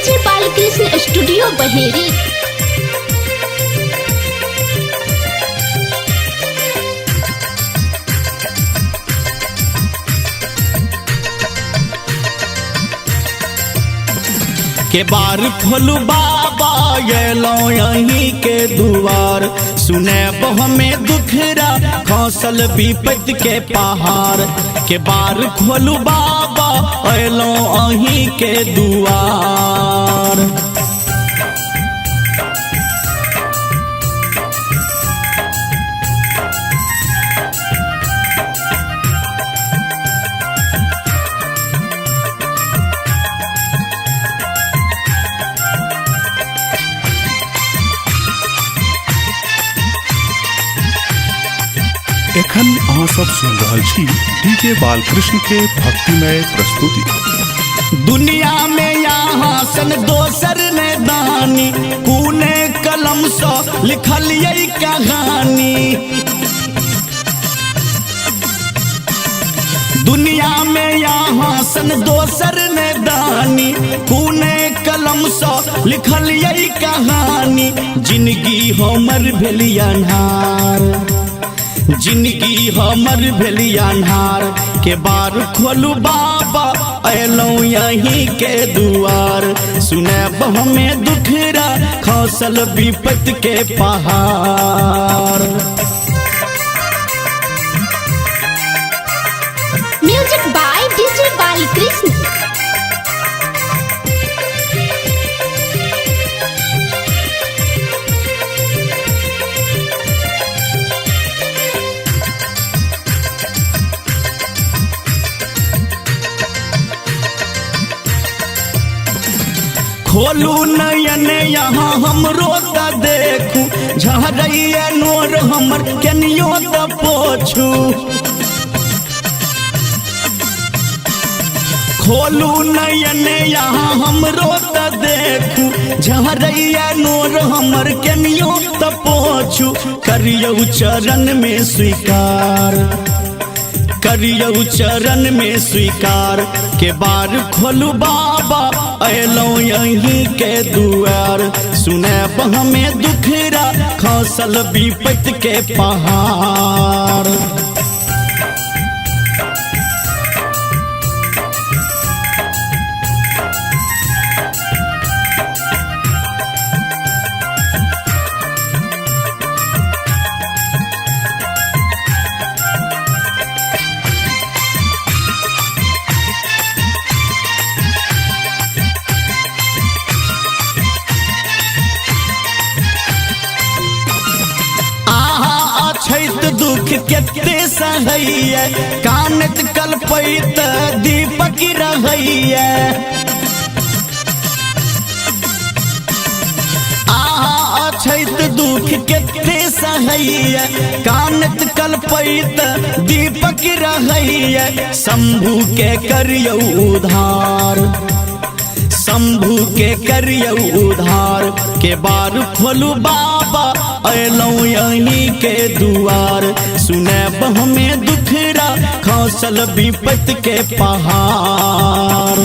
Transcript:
DJ Balkrishna studio Baheri. के बार खोलू बाबा येलो यहीं के दुआर, सुने हमें दुखरा खौसल विपत्ति के पहाड़। के बार खोलू बाबा येलो यहीं के दुआर। एखन अहाँ सब सुन रहल छी डीजे बालकृष्ण के भक्तिमय प्रस्तुति। दुनिया में यहाँ सन दोसर ने दानी, कूने कलम सो लिखल यही कहानी। दुनिया में यहाँ सन दोसर ने दानी, कूने कलम सो लिखल यही कहानी। जिंदगी हमर भेली अन्हार, जिंदगी हमर भेली अन्हार। के बार खोलू बाबा अयलौ यहीं के दुआर, सुने हमें दुखरा खौसल विपत्ति के पहाड़। Music by DJ Balakrishna. खोलू नयन यहाँ हमरो त देखू, झरैया नोर हमर केनियो त पोछू। खोलू नयन यहाँ हमरो त देखू, झरैया नोर हमर केनियो त पोछू। करियौ चरण में स्वीकार, करियौ चरण में स्वीकार। के बार खोलू बाबा अयलौ यहीं के दुआर, सुने हमें दुखरा खौसल विपत्ति के पहाड़। दुख केते सहैया, कानत कल्पैत दीपक रहैया। आहा अछैत दुख केते सहैया, कानत कल्पैत दीपक रहैया। शंभू के करियौ उधार, शंभू के करियौ उधार। के बार खोलू बाबा अयलौ यहीं के दुआर, सुने हमें दुखरा खौसल विपत्ति के पहाड़।